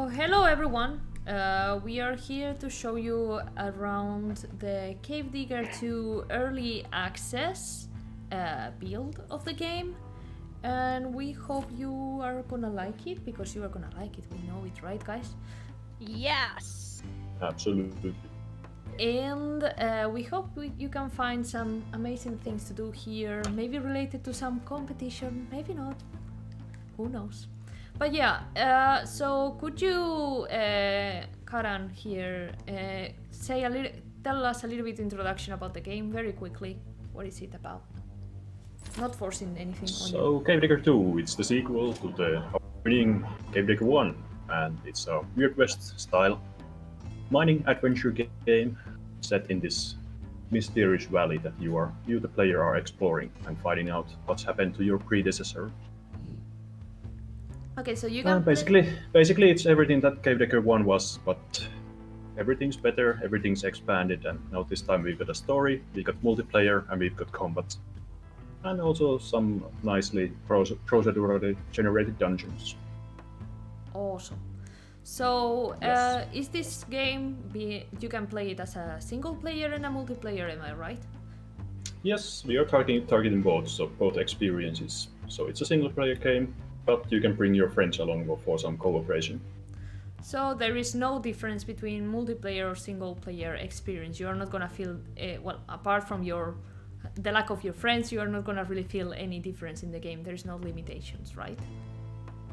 So hello everyone, we are here to show you around the Cave Digger 2 early access build of the game, and we hope you are gonna like it, because you are gonna like it, we know it, right guys? Yes! Absolutely. And we hope you can find some amazing things to do here, maybe related to some competition, maybe not, who knows. But yeah, so could you, Karan here, tell us a little bit introduction about the game very quickly. What is it about? Not forcing anything on you. So Cave Digger 2, it's the sequel to the winning Cave Digger 1, and it's a Weird West style mining adventure game set in this mysterious valley that you the player are exploring and finding out what's happened to your predecessor. Okay, so you can Basically it's everything that Cave Digger 1 was, but everything's better, everything's expanded, and now this time we've got a story, we've got multiplayer, and we've got combat. And also some nicely procedurally generated dungeons. Awesome. So, Yes. is this game, you can play it as a single player and a multiplayer, am I right? Yes, we are targeting both, so both experiences. So it's a single player game, but you can bring your friends along for some cooperation. So there is no difference between multiplayer or single player experience. You are not gonna feel, well, apart from the lack of your friends, you are not gonna really feel any difference in the game. There's no limitations, right?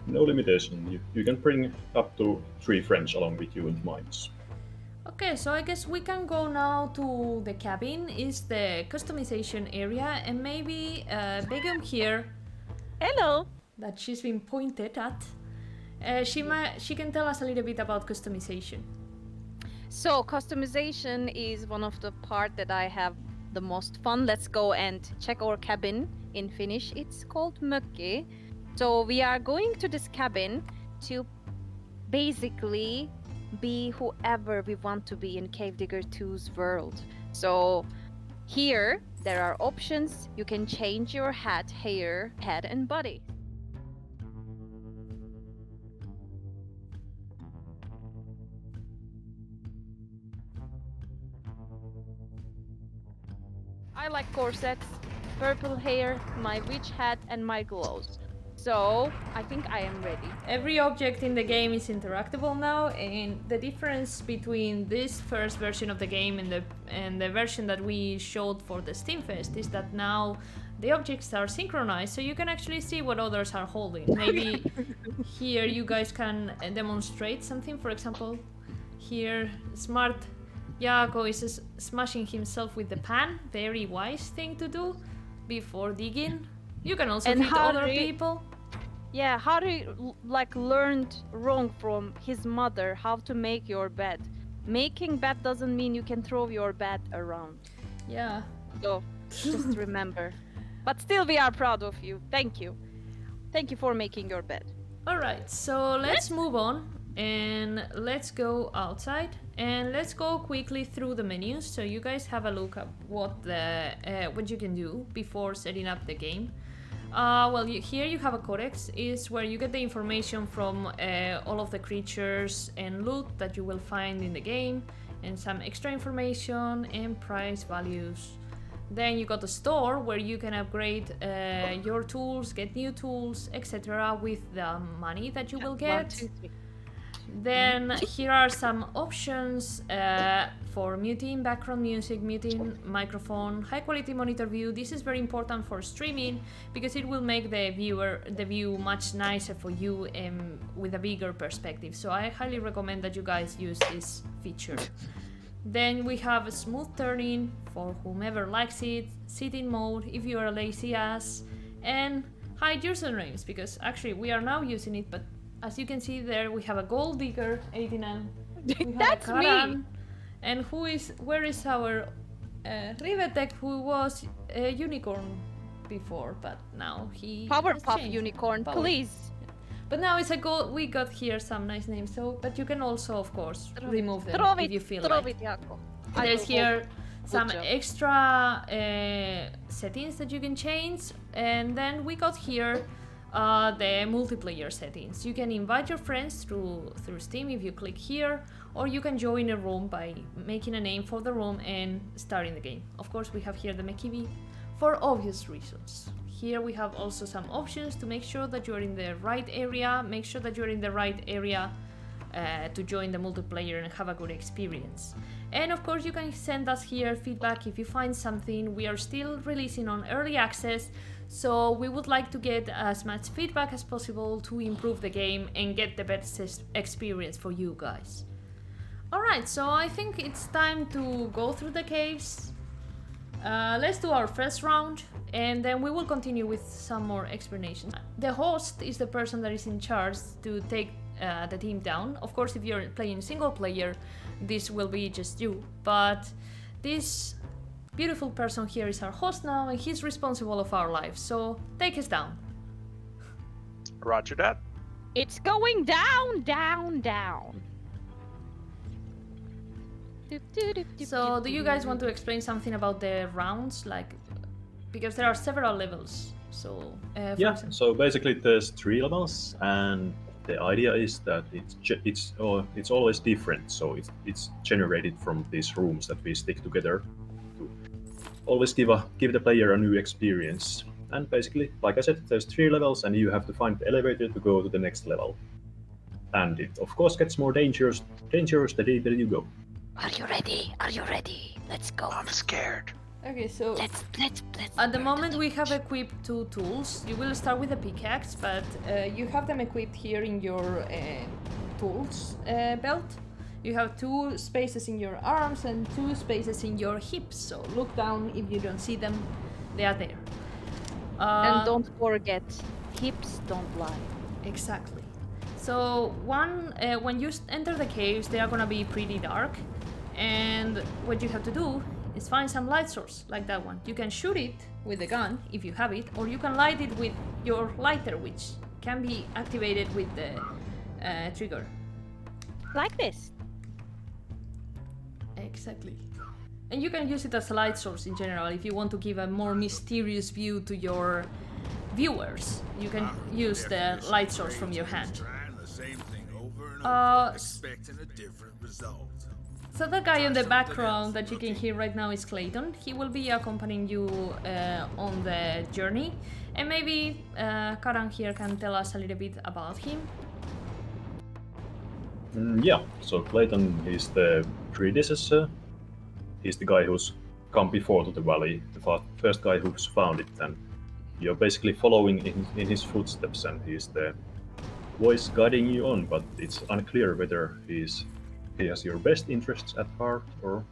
No limitation. You can bring up to 3 friends along with you in mines. Okay, so I guess we can go now to the cabin, is the customization area, and maybe Begum here, Hello! that she's been pointed at, she can tell us a little bit about customization. So, customization is one of the part that I have the most fun. Let's go and check our cabin. In Finnish, it's called mökki. So, we are going to this cabin to basically be whoever we want to be in Cave Digger 2's world. So, here there are options. You can change your hat, hair, head, and body. I like corsets, purple hair, my witch hat, and my gloves. So, I think I am ready. Every object in the game is interactable now, and the difference between this first version of the game and the version that we showed for the Steamfest is that now the objects are synchronized, so you can actually see what others are holding. Maybe here you guys can demonstrate something. For example, here smart Jaakko is smashing himself with the pan. Very wise thing to do before digging. You can also hit other people. Yeah, Harry learned wrong from his mother how to make your bed. Making bed doesn't mean you can throw your bed around. Yeah. So just remember. But still, we are proud of you. Thank you. Thank you for making your bed. Alright, so let's move on and let's go outside and let's go quickly through the menus so you guys have a look at what you can do before setting up the game. Well, here you have a Codex, is where you get the information from all of the creatures and loot that you will find in the game, and some extra information and price values. Then you got the store, where you can upgrade your tools, get new tools, etc. with the money that you will get. 1, 2, 3. Then here are some options for muting, background music, muting microphone, high quality monitor view. This is very important for streaming because it will make the view much nicer for you and with a bigger perspective. So I highly recommend that you guys use this feature. Then we have a smooth turning for whomever likes it, sitting mode if you are a lazy ass, and hide usernames, because actually we are now using it, but as you can see there, we have a Gold Digger 89. That's me. And where is our Rivetek, who was a unicorn before, but now he Powerpuff changed. Unicorn, please. But now it's a gold. We got here some nice names, so but you can also, of course, remove them if you feel throw like. it, Jaakko. There's here some job. extra settings that you can change, and then we got here the multiplayer settings. You can invite your friends through Steam if you click here, or you can join a room by making a name for the room and starting the game. Of course, we have here the VRKiwi for obvious reasons. Here we have also some options to make sure that you're in the right area. Make sure that you're in the right area to join the multiplayer and have a good experience. And of course, you can send us here feedback if you find something. We are still releasing on early access, so we would like to get as much feedback as possible to improve the game and get the best experience for you guys. Alright, so I think it's time to go through the caves. Let's do our first round, and then we will continue with some more explanations. The host is the person that is in charge to take the team down. Of course, if you're playing single player, this will be just you, but this beautiful person here is our host now, and he's responsible of our lives, so take us down. Roger that. It's going down, down, down. So, do you guys want to explain something about the rounds, like, because there are several levels? So, for Yeah. example. So basically, there's 3 levels, and the idea is that it's always different. So it's generated from these rooms that we stick together to always give the player a new experience. And basically, like I said, there's 3 levels, and you have to find the elevator to go to the next level. And it of course gets more dangerous the deeper you go. Are you ready? Are you ready? Let's go. I'm scared. Okay, so Let's at the moment we have equipped 2 tools. You will start with a pickaxe, but you have them equipped here in your tools belt. You have 2 spaces in your arms and 2 spaces in your hips, so look down if you don't see them. They are there. And don't forget, hips don't lie. Exactly. So when you enter the caves, they are gonna be pretty dark, and what you have to do is find some light source like that one. You can shoot it with a gun if you have it, or you can light it with your lighter, which can be activated with the trigger. Like this. Exactly. And you can use it as a light source in general if you want to give a more mysterious view to your viewers. You can use the light source from your hand. Expecting a different result. So the guy in the background that you can hear right now is Clayton. He will be accompanying you on the journey, and maybe Karan here can tell us a little bit about him. Yeah, so Clayton is the predecessor. He's the guy who's come before to the valley, the first guy who's found it, and you're basically following in his footsteps, and he's the voice guiding you on, but it's unclear whether he has your best interests at heart or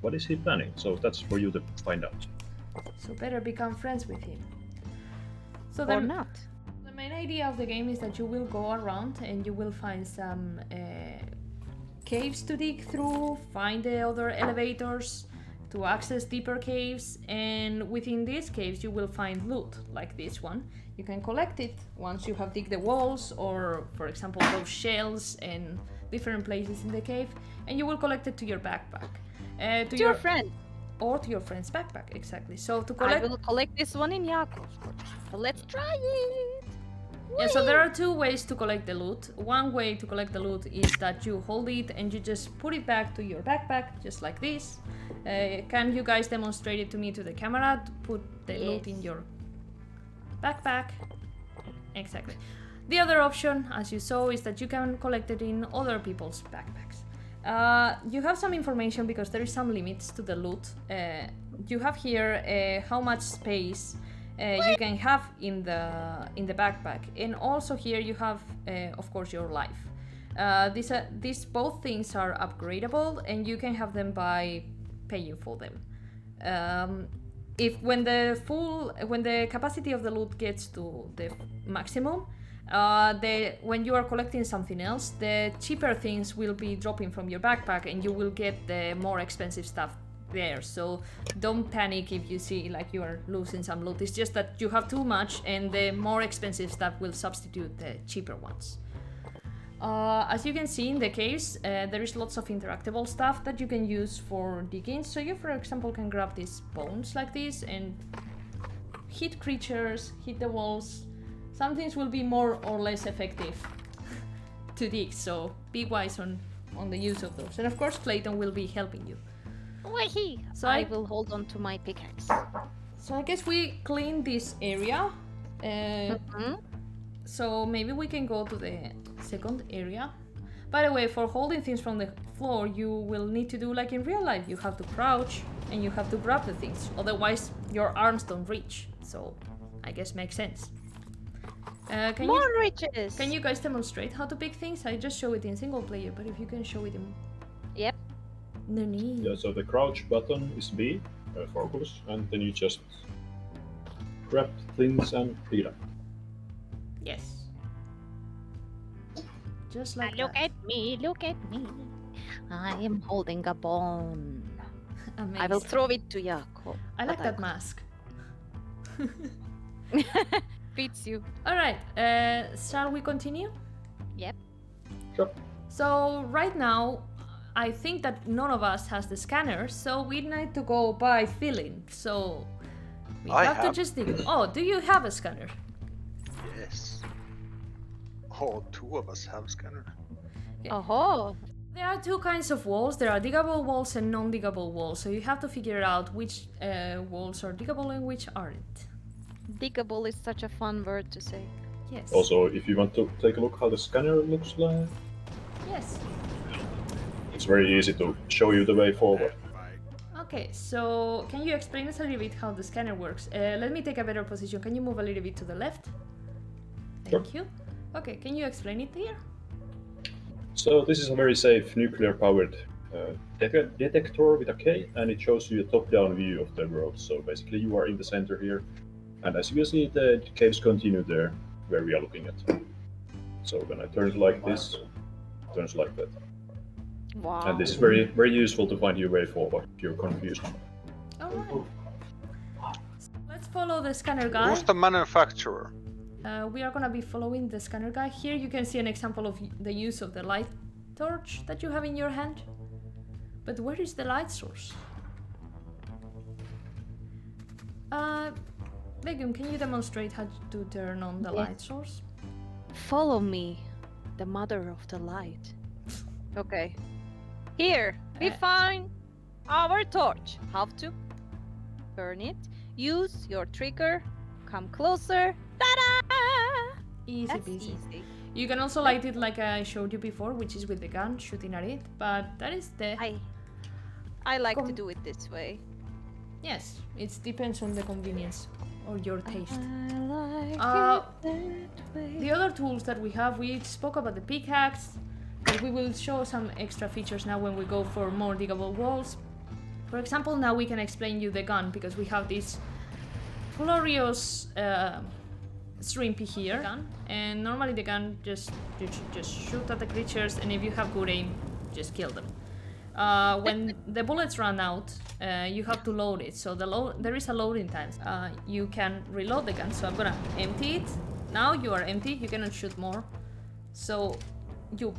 what is he planning. So that's for you to find out. So better become friends with him. So Or not. The main idea of the game is that you will go around and you will find some caves to dig through, find the other elevators to access deeper caves, and within these caves you will find loot, like this one. You can collect it once you have digged the walls, or for example those shells and different places in the cave, and you will collect it to your backpack. To your friend. Or to your friend's backpack, exactly. So to I collect... will collect this one in Jakob's. So let's try it. Yeah, so there are 2 ways to collect the loot. One way to collect the loot is that you hold it and you just put it back to your backpack, just like this. Can you guys demonstrate it to me to the camera to put the loot in your backpack? Exactly. The other option, as you saw, is that you can collect it in other people's backpacks. You have some information because there is some limits to the loot. You have here how much space you can have in the backpack, and also here you have, of course, your life. These both things are upgradable, and you can have them by paying for them. When the capacity of the loot gets to the maximum, when you are collecting something else, the cheaper things will be dropping from your backpack, and you will get the more expensive stuff there. So don't panic if you see like you are losing some loot. It's just that you have too much, and the more expensive stuff will substitute the cheaper ones. As you can see in the caves, there is lots of interactable stuff that you can use for digging. So you, for example, can grab these bones like this and hit creatures, hit the walls, some things will be more or less effective to dig, so be wise on the use of those. And of course, Clayton will be helping you. Wahee! So I will hold on to my pickaxe. So I guess we clean this area. So maybe we can go to the second area. By the way, for holding things from the floor, you will need to do like in real life. You have to crouch and you have to grab the things. Otherwise, your arms don't reach. So I guess makes sense. More riches! Can you guys demonstrate how to pick things? I just show it in single player, but if you can show it in... Yep. No need. Yeah, so the crouch button is B, focus, and then you just grab things and pick it up. Yes. Just like Look that. at me, look at me. I am holding a bone. Amazing. I will throw it to Jakob. I like but that mask. Fits you. Alright, shall we continue? Yep. Sure. So right now, I think that none of us has the scanner, so we need to go by feeling. So we I have to have. just dig. Oh, do you have a scanner? Yes. Oh, two of us have scanner. Oh, There are two kinds of walls. There are diggable walls and non-diggable walls. So you have to figure out which walls are diggable and which aren't. diggable is such a fun word to say. Yes. Also, if you want to take a look how the scanner looks like, Yes. it's very easy to show you the way forward. Okay, so can you explain us a little bit how the scanner works? Let me take a better position. Can you move a little bit to the left? Thank you. Okay, can you explain it here? So this is a very safe nuclear-powered detector with a K, and it shows you a top-down view of the world. So basically you are in the center here, and as you can see, the caves continue there, where we are looking at. So when I turn it like this, it turns like that. Wow. And this is very, very useful to find your way forward if you're confused. Alright. Let's follow the scanner guy. Who's the manufacturer? We are gonna be following the scanner guy. Here you can see an example of the use of the light torch that you have in your hand. But where is the light source? Begum, can you demonstrate how to turn on the Yes. light source? Follow me, the mother of the light. Okay. Here, we find our torch. Have to turn it. Use your trigger. Come closer. Ta-da! Easy That's peasy. easy. You can also light it like I showed you before, which is with the gun, shooting at it. But that is the... I like to do it this way. Yes, it depends on the convenience or your taste. I like Uh, it that way. The other tools that we have, we spoke about the pickaxe, but we will show some extra features now when we go for more diggable walls. For example, now we can explain you the gun, because we have this glorious shrimpy here, and normally the gun just shoot at the creatures, and if you have good aim, just kill them. When the bullets run out, you have to load it. So there is a loading time. You can reload the gun. So I'm gonna empty it. Now you are empty. You cannot shoot more. So you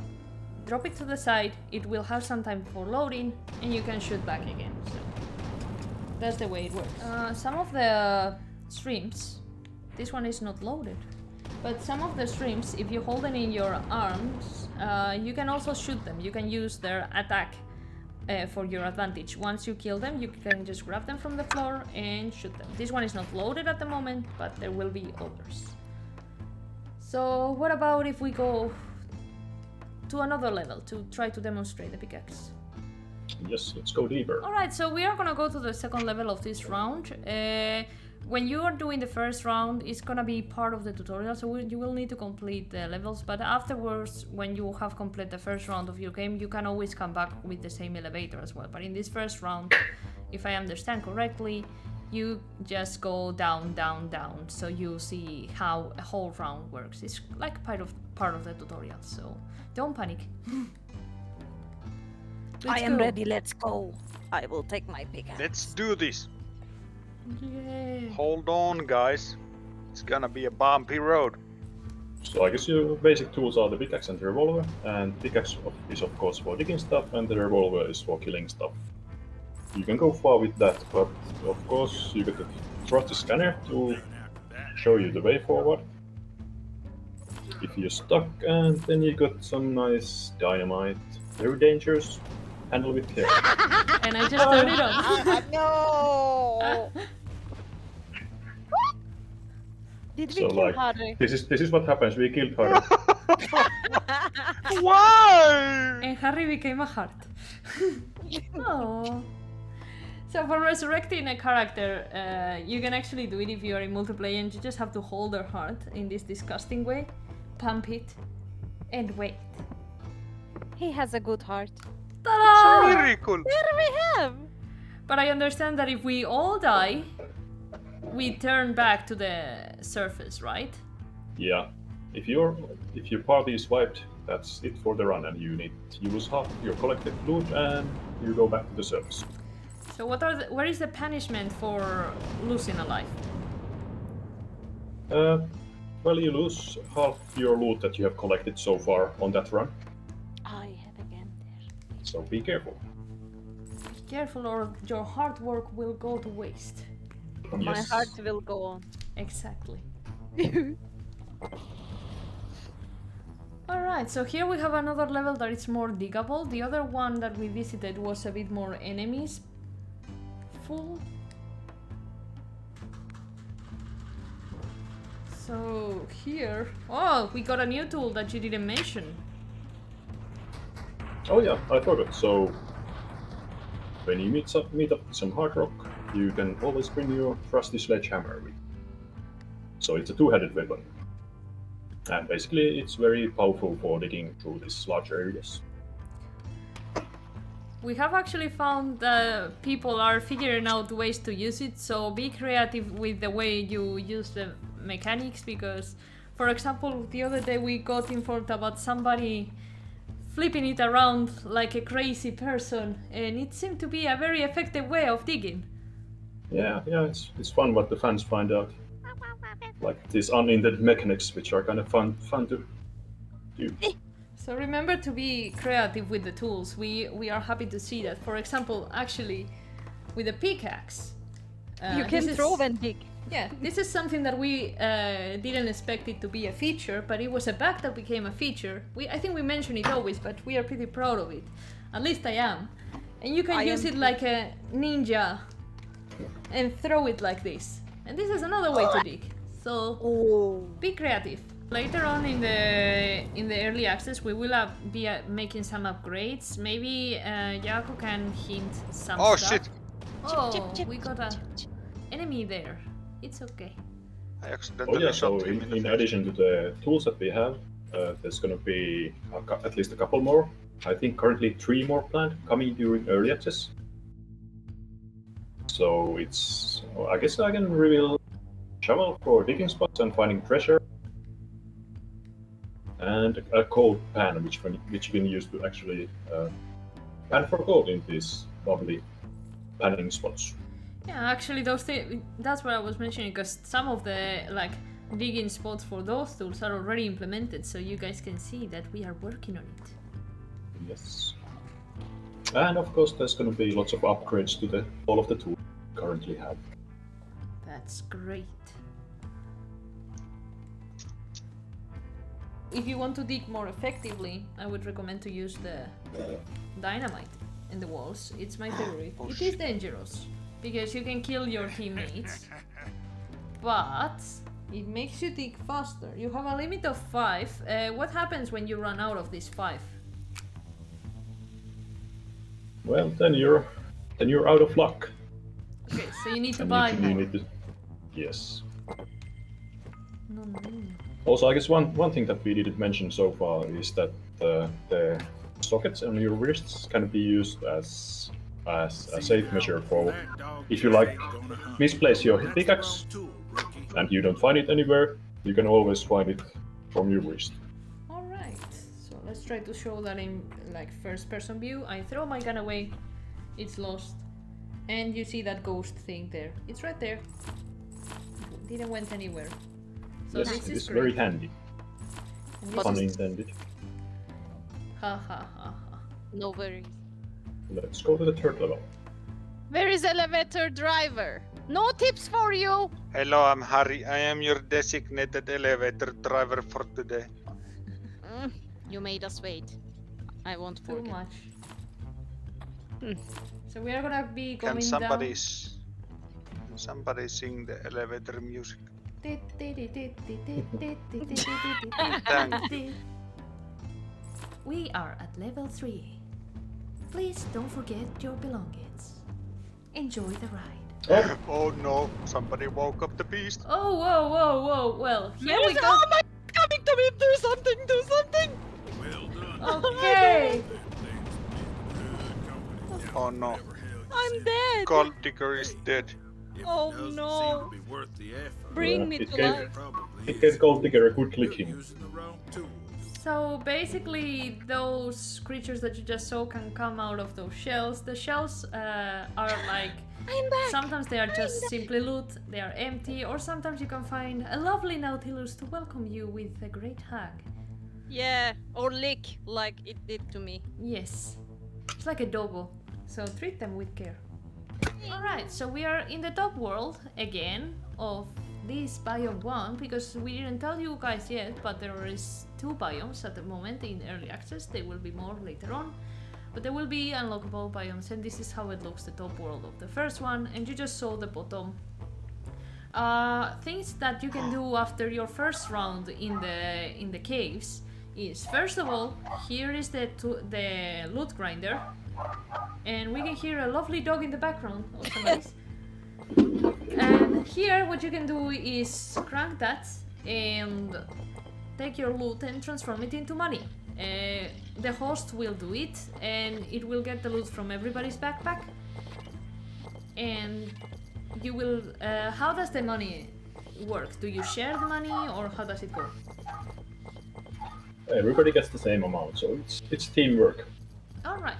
drop it to the side. It will have some time for loading, and you can shoot back again. So that's the way it works. Some of the streams, this one is not loaded. But some of the streams, if you hold them in your arms, you can also shoot them. You can use their attack for your advantage. Once you kill them, you can just grab them from the floor and shoot them. This one is not loaded at the moment, but there will be others. So what about if we go to another level to try to demonstrate the pickaxe? Yes, let's go deeper. Alright, so we are gonna go to the second level of this round. When you are doing the first round, it's gonna be part of the tutorial, so you will need to complete the levels, but afterwards, when you have completed the first round of your game, you can always come back with the same elevator as well. But in this first round, if I understand correctly, you just go down, down, down, so you see how a whole round works. It's like part of the tutorial, so don't panic. I am ready, let's go. I will take my pickaxe. Let's do this. Yeah. Hold on, guys. It's gonna be a bumpy road. So I guess your basic tools are the pickaxe and the revolver, and pickaxe is of course for digging stuff, and the revolver is for killing stuff. You can go far with that, but of course you get to trust the scanner to show you the way forward. if you're stuck, and then you got some nice dynamite. Very dangerous. Handle with care. And I just turned it on. No! Did we So, kill like, Harry? this is what happens. We killed Harry. Why? And Harry became a heart. Oh. So for resurrecting a character, you can actually do it if you are in multiplayer and you just have to hold their heart in this disgusting way, pump it, and wait. He has a good heart. It's a Ta-da! miracle. What do we have? But I understand that if we all die, we turn back to the surface, right? Yeah. If your party is wiped, that's it for the run, and you need to use half your collected loot, and you go back to the surface. So where is the punishment for losing a life? Well, you lose half your loot that you have collected so far on that run, I have again there. so be careful. Be careful or your hard work will go to waste. My Yes. heart will go on. Exactly. Alright, so here we have another level that is more diggable. The other one that we visited was a bit more enemies full. So here... Oh, we got a new tool that you didn't mention. Oh yeah, I forgot. So when you meet up with some hard rock, you can always bring your trusty sledgehammer with. So it's a two-headed weapon. And basically it's very powerful for digging through these large areas. We have actually found that people are figuring out ways to use it, so be creative with the way you use the mechanics, because, for example, the other day we got informed about somebody flipping it around like a crazy person, and it seemed to be a very effective way of digging. Yeah, it's fun what the fans find out. Like these unintended mechanics, which are kind of fun to do. So remember to be creative with the tools. We are happy to see that. For example, actually, with a pickaxe, You can this throw is- and dig. Yeah, this is something that we didn't expect it to be a feature, but it was a bug that became a feature. I think we mention it always, but we are pretty proud of it. At least I am. And you can I use am it like a ninja and throw it like this. And this is another way to dig. So Oh. be creative. Later on in the early access, we will be making some upgrades. Maybe Jaakko can hint some Oh stuff. shit! Oh, we got a enemy there. It's okay. I Oh accidentally yeah, so shot him in the in face. addition to the tools that we have, there's gonna be at least a couple more. I think currently 3 more planned coming during early access. So it's, I guess I can reveal shovel for digging spots and finding treasure, and a gold pan which you can use to actually pan for gold in these lovely panning spots. Yeah, actually, that's what I was mentioning, because some of the digging spots for those tools are already implemented, so you guys can see that we are working on it. Yes. And of course there's gonna be lots of upgrades to all of the tools we currently have. That's great. If you want to dig more effectively, I would recommend to use the dynamite in the walls. It's my favorite. Oh, It is shit. dangerous because you can kill your teammates, but it makes you dig faster. You have a limit of 5. What happens when you run out of these 5? Well, then you're out of luck. Okay, so you need to And buy you more. need to, yes. No. Also, I guess one thing that we didn't mention so far is that the sockets on your wrists can be used as a safe measure for if you misplace your pickaxe and you don't find it anywhere, you can always find it from your wrist. Alright, so let's try to show that in first person view. I throw my gun away, it's lost, and you see that ghost thing there. It's right there. It didn't went anywhere. So Yes, this it is is great. very handy. And this Pun is- intended. Ha ha ha ha. No worries. Let's go to the third level. Where is elevator driver? No tips for you. Hello, I'm Harry. I am your designated elevator driver for today. You made us wait. I won't Too forget. much. Hmm. So we are gonna be Can going somebody sing the elevator music? down. We are at level 3. Please don't forget your belongings. Enjoy the ride. Oh no, somebody woke up the beast. Oh, whoa, whoa, whoa. Well, here we go. Oh my! Coming to me! Do something! Do something! Well done. Okay. Oh no, I'm dead. Gold Digger is dead. If Oh, it doesn't no. seem to be worth the effort, Bring Yeah, me it to gave- life. probably It gave Gold Digger a good You're clicking. using the wrong tools. So basically, those creatures that you just saw can come out of those shells. The shells are like I'm back. sometimes they are just simply loot, they are empty, or sometimes you can find a lovely Nautilus to welcome you with a great hug. Yeah, or lick like it did to me. Yes, it's like a doggo, so treat them with care. Alright, so we are in the top world again of this biome 1 because we didn't tell you guys yet, but there is 2 biomes at the moment in early access. There will be more later on, but there will be unlockable biomes, and this is how it looks, the top world of the first one, and you just saw the bottom. Things that you can do after your first round in the caves is, first of all, here is the loot grinder, and we can hear a lovely dog in the background, also nice. And here what you can do is crank that and take your loot and transform it into money. The host will do it, and it will get the loot from everybody's backpack. And you will... how does the money work? Do you share the money, or how does it go? Everybody gets the same amount, so it's teamwork. Alright.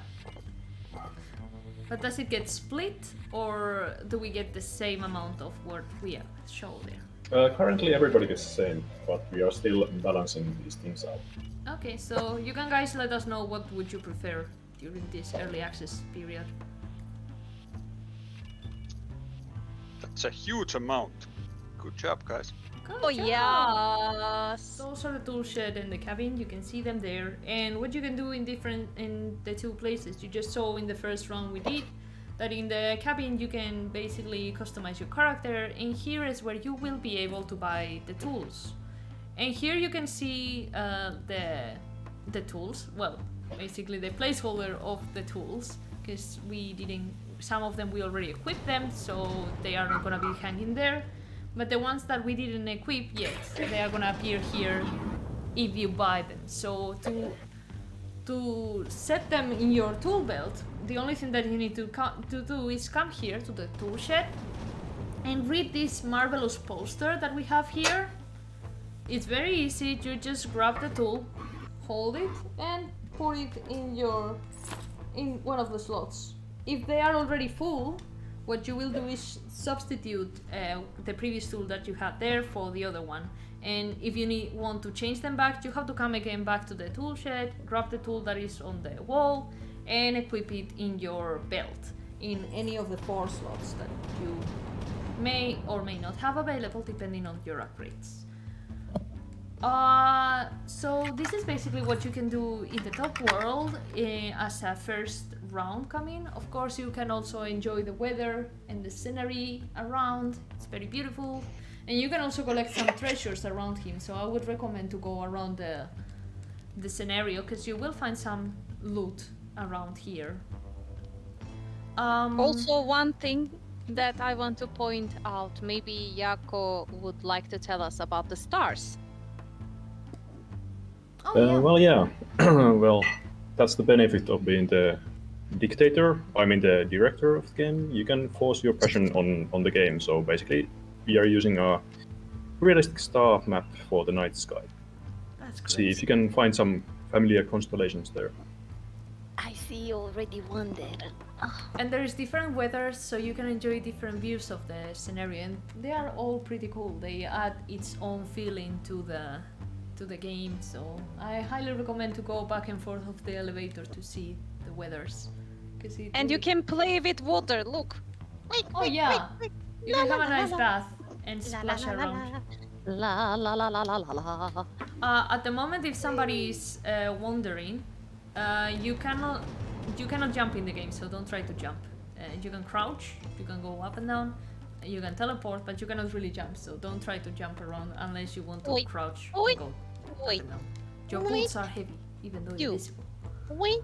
But does it get split, or do we get the same amount of what we show there? Currently everybody gets the same, but we are still balancing these things out. Okay, so you can guys let us know what would you prefer during this early access period. That's a huge amount. Good job, guys. Good Oh job. yes. Those are the tool shed and the cabin. You can see them there. And what you can do in the 2 places, you just saw in the first round we did, that in the cabin you can basically customize your character, and here is where you will be able to buy the tools. And here you can see the tools. Well, basically the placeholder of the tools, because some of them we already equipped them, so they are not gonna be hanging there. But the ones that we didn't equip yet, they are gonna appear here if you buy them. So to set them in your tool belt, the only thing that you need to do is come here to the tool shed and read this marvelous poster that we have here. It's very easy. You just grab the tool, hold it, and put it in one of the slots. If they are already full, what you will do is substitute the previous tool that you had there for the other one. And if you want to change them back, you have to come again back to the tool shed, grab the tool that is on the wall, and equip it in your belt in any of the 4 slots that you may or may not have available depending on your upgrades. So this is basically what you can do in the top world as a first round coming. Of course, you can also enjoy the weather and the scenery around. It's very beautiful, and you can also collect some treasures around him. So I would recommend to go around the scenario, because you will find some loot around here. Also, one thing that I want to point out, maybe Jaakko would like to tell us about the stars. Oh, yeah. Well, yeah. Well, that's the benefit of being the dictator. I mean, the director of the game. You can force your passion on the game. So basically, we are using a realistic star map for the night sky. That's great. See if you can find some familiar constellations there. I see already one there. And there is different weathers, so you can enjoy different views of the scenario, and they are all pretty cool. They add its own feeling to the game, so I highly recommend to go back and forth of the elevator to see the weathers. And you can play with water, look. Oh yeah, you can have a nice bath and splash around. La la la la la la la. At the moment, if somebody is wandering, you cannot jump in the game, so don't try to jump. You can crouch, you can go up and down, you can teleport, but you cannot really jump. So don't try to jump around unless you want to Oi. crouch Oi. and go up Oi. and down. Your Oi. boots are heavy, even though You. invisible. Wait.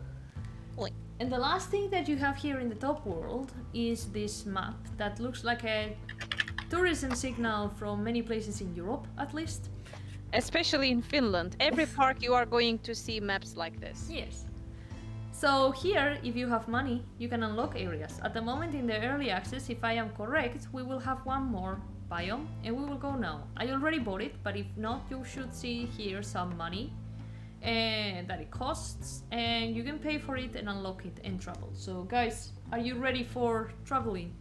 And the last thing that you have here in the top world is this map that looks like a tourism signal from many places in Europe, at least. Especially in Finland, every park you are going to see maps like this. Yes. So here, if you have money, you can unlock areas. At the moment in the early access, if I am correct, we will have one more biome and we will go now. I already bought it, but if not, you should see here some money that it costs, and you can pay for it and unlock it and travel. So guys, are you ready for traveling?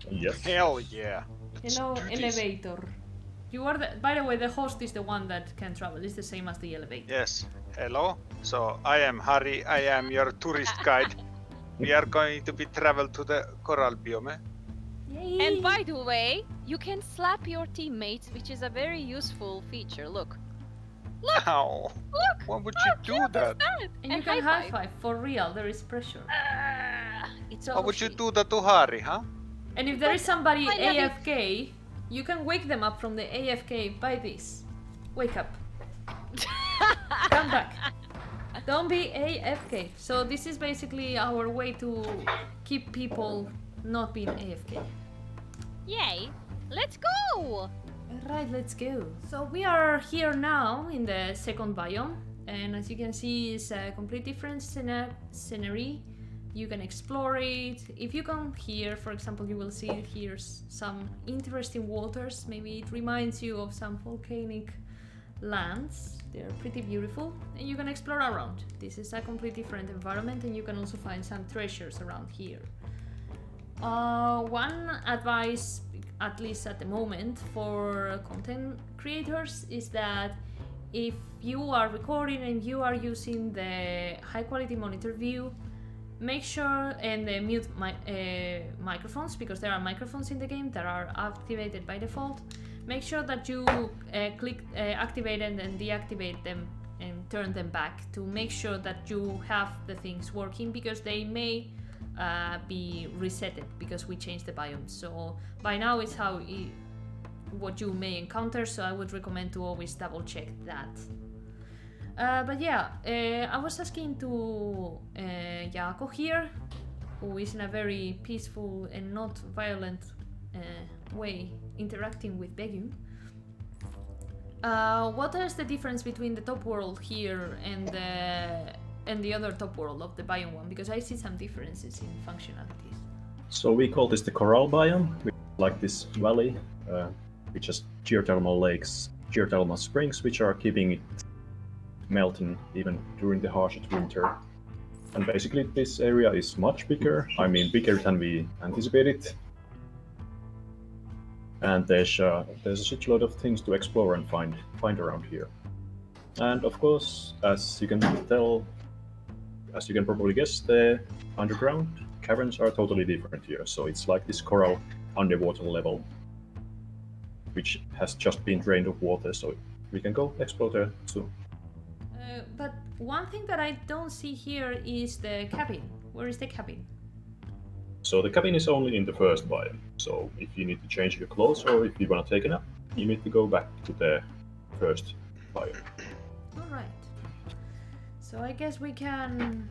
Yes. Hell yeah. Let's Hello, do this. elevator. You are the, by the way, the host is the one that can travel. It's the same as the elevator. Yes. Hello. So I am Harry. I am your tourist guide. We are going to be travel to the coral biome. Yay! And by the way, you can slap your teammates, which is a very useful feature. Look. Ow. Look! Why would How you do cute is that? and you can high five for real. There is pressure. It's So- Why would you pushy. do that to Harry, huh? And if there is somebody I love it. AFK, you can wake them up from the AFK by this. Wake up. Come back. Don't be AFK. So this is basically our way to keep people not being AFK. Yay! Let's go! Alright, let's go. So we are here now in the second biome, and as you can see, it's a complete different scenery. You can explore it. If you come here, for example, you will see here some interesting waters. Maybe it reminds you of some volcanic lands. They're pretty beautiful, and you can explore around. This is a completely different environment, and you can also find some treasures around here. One advice, at least at the moment, for content creators is that if you are recording and you are using the high quality monitor view, make sure and mute microphones, because there are microphones in the game that are activated by default. Make sure that you click activate and then deactivate them and turn them back to make sure that you have the things working, because they may be resetted because we changed the biome. So by now it's what you may encounter, so I would recommend to always double check that. But yeah, I was asking to Jaakko here, who is in a very peaceful and not violent way interacting with Begum. What is the difference between the top world here and the other top world of the biome one? Because I see some differences in functionalities. So we call this the coral biome. We like this valley, which has geothermal lakes, geothermal springs, which are keeping it melting even during the harshest winter. And basically this area is much bigger. I mean, bigger than we anticipated. And there's a shitload of things to explore and find around here. And of course, as you can probably guess, the underground caverns are totally different here. So it's like this coral underwater level, which has just been drained of water. So we can go explore there too. But one thing that I don't see here is the cabin. Where is the cabin? So the cabin is only in the first biome. So if you need to change your clothes or if you want to take a nap, you need to go back to the first biome. Alright. So I guess we can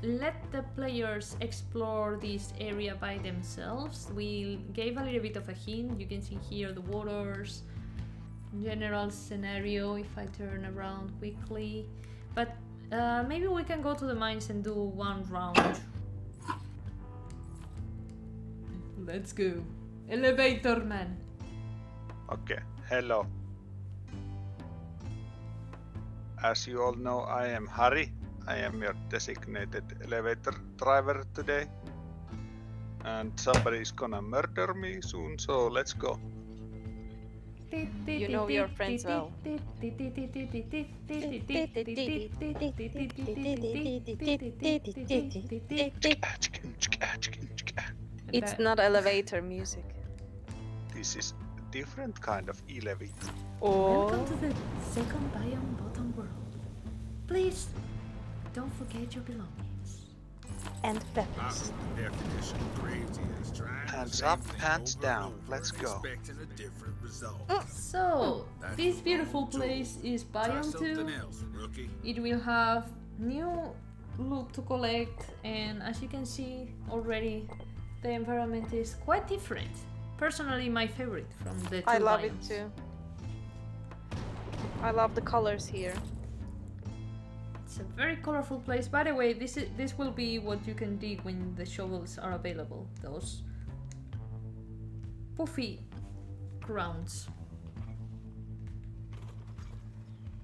let the players explore this area by themselves. We gave a little bit of a hint. You can see here the waters, general scenario if I turn around quickly. But maybe we can go to the mines and do one round. Let's go. Elevator man. Okay, hello. As you all know, I am Harry. I am your designated elevator driver today. And somebody is gonna murder me soon, so let's go. You know your friends well. And It's not elevator music. This different kind of elevator. Welcome to the second biome bottom world. Please, don't forget your belongings. And I peppers. was the definition of crazy as trying Hands the same up, thing hands over and down. over Let's and go. expecting a different result. So, That's this the beautiful wrong tool. place is Try Biome 2. something else, rookie. It will have new loot to collect, and as you can see already, the environment is quite different. Personally, my favorite from the two I love biomes. it too. I love the colors here. It's a very colorful place. By the way, this will be what you can dig when the shovels are available. Those puffy grounds.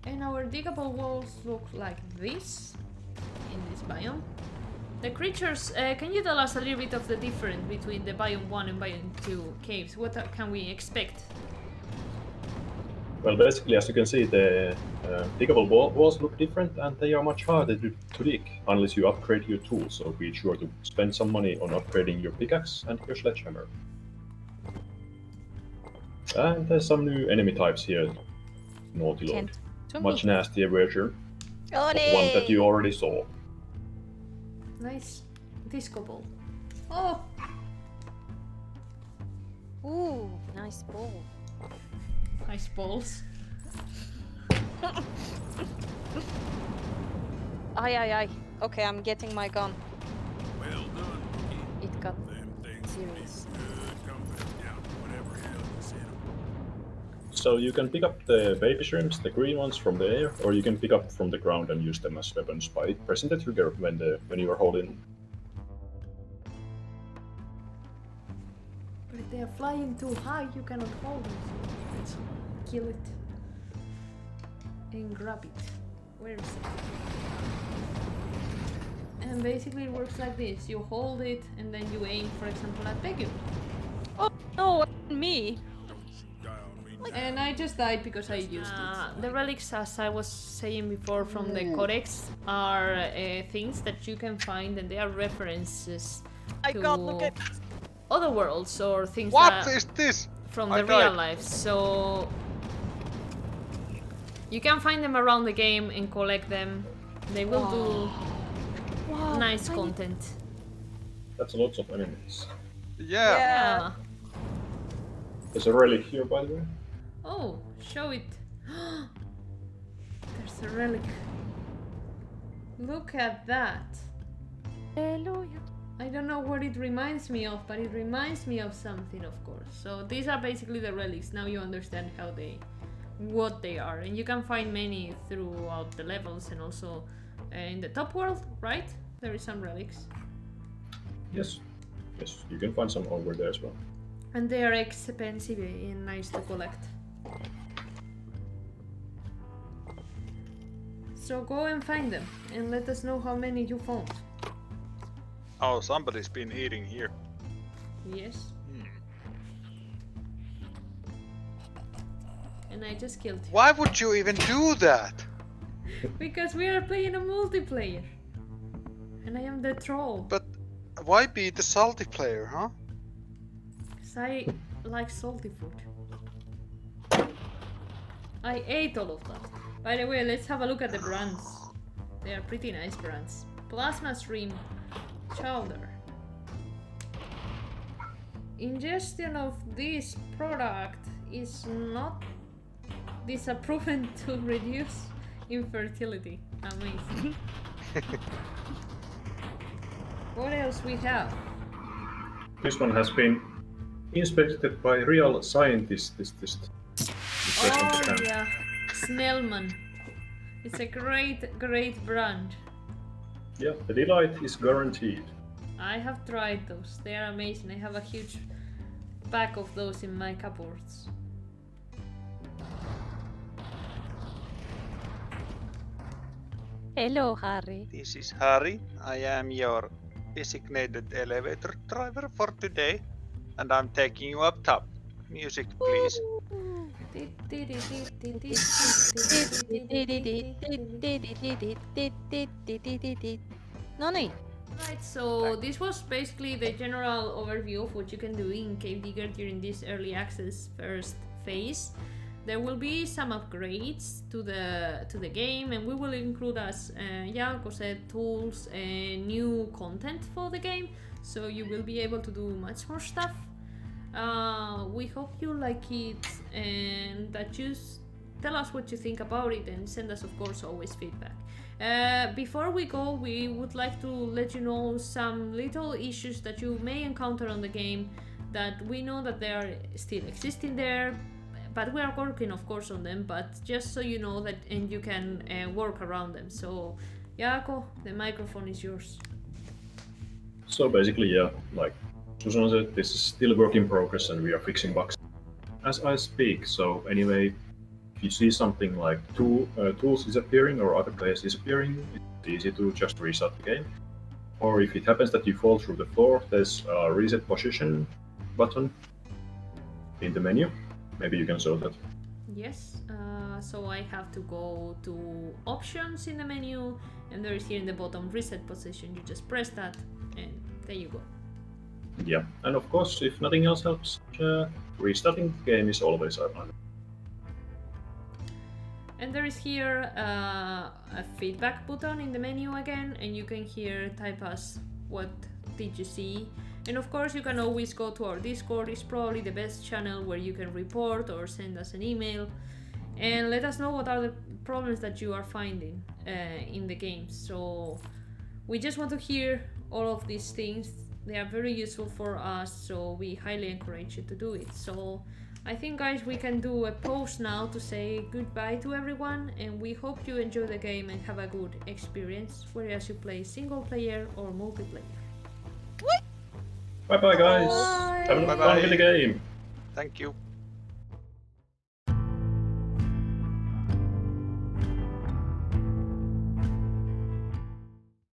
And our diggable walls look like this in this biome. The creatures, can you tell us a little bit of the difference between the Biome 1 and Biome 2 caves? What can we expect? Well, basically, as you can see, the diggable walls look different, and they are much harder to dig unless you upgrade your tools. So be sure to spend some money on upgrading your pickaxe and your sledgehammer. And there's some new enemy types here. Nautilus, Kent. To much me. nastier version Oh, of one that you already saw. Nice disco ball. Oh, Ooh, nice ball. nice balls. Aye. Okay, I'm getting my gun. Well done, rookie. It got Them things serious. need good company. Now, whatever hell you said 'em. So you can pick up the baby shrimps, the green ones, from the air, or you can pick up from the ground and use them as weapons by pressing the trigger when you are holding. But if they are flying too high, you cannot hold them. So let's kill it and grab it. Where is it? And basically it works like this. You hold it and then you aim, for example, at Pegu. Oh no, me. Don't you die on me now. And I just died because I used it. The relics, as I was saying before from the Codex, are things that you can find, and they are references I to got look at other worlds or things What that is this? from I the real died. life. So you can find them around the game and collect them. They will do wow, nice I- content. That's lots of enemies. Yeah. Yeah. There's a relic here, by the way. Oh, show it. There's a relic. Look at that. Hallelujah. I don't know what it reminds me of, but it reminds me of something, of course. So these are basically the relics. Now you understand what they are, and you can find many throughout the levels, and also in the top world, right? There is some relics, Yes. Yes, you can find some over there as well. and they are expensive and nice to collect. So go and find them, and let us know how many you found. Oh, somebody's been eating here. Yes, Hmm. and I just killed you. Why would you even do that? Because we are playing a multiplayer. And I am the troll. But why be the salty player, huh? Because I like salty food. I ate all of them. By the way, let's have a look at the brands. They are pretty nice brands. Plasma Stream Chowder. Ingestion of this product is not disproven to reduce infertility. Amazing. What else we have? This one has been inspected by real scientists. This Oh yeah, Snellman. It's a great brand. Yeah, the delight is guaranteed. I have tried those. They are amazing. I have a huge pack of those in my cupboards. Hello, Harry. This is Harry. I am your designated elevator driver for today, and I'm taking you up top. Music, please. No niin. Right, so this was basically the general overview of what you can do in Cave Digger during this early access first phase. There will be some upgrades to the game, and we will include, as Jaakko said, tools and new content for the game, so you will be able to do much more stuff. We hope you like it and that you tell us what you think about it, and send us, of course, always feedback. Before we go, we would like to let you know some little issues that you may encounter on the game, that we know that they are still existing there, but we are working, of course, on them, but just so you know that, and you can work around them. So, Jaakko, the microphone is yours. So basically, yeah, like Susanna said, this is still a work in progress and we are fixing bugs as I speak. So anyway, if you see something like tools disappearing or other players disappearing, it's easy to just restart the game. Or if it happens that you fall through the floor, there's a reset position button in the menu. Maybe you can show that. Yes, so I have to go to options in the menu, and there is here in the bottom reset position. You just press that, and there you go. Yeah, and of course, if nothing else helps, restarting the game is always a plan. And there is here a feedback button in the menu again, and you can here type us what did you see. And of course, you can always go to our Discord. It's probably the best channel where you can report or send us an email and let us know what are the problems that you are finding in the game. So we just want to hear all of these things. They are very useful for us, so we highly encourage you to do it. So I think, guys, we can do a pause now to say goodbye to everyone, and we hope you enjoy the game and have a good experience, whereas you play single player or multiplayer. Bye bye, guys. Bye. Have a fun with the game. Thank you.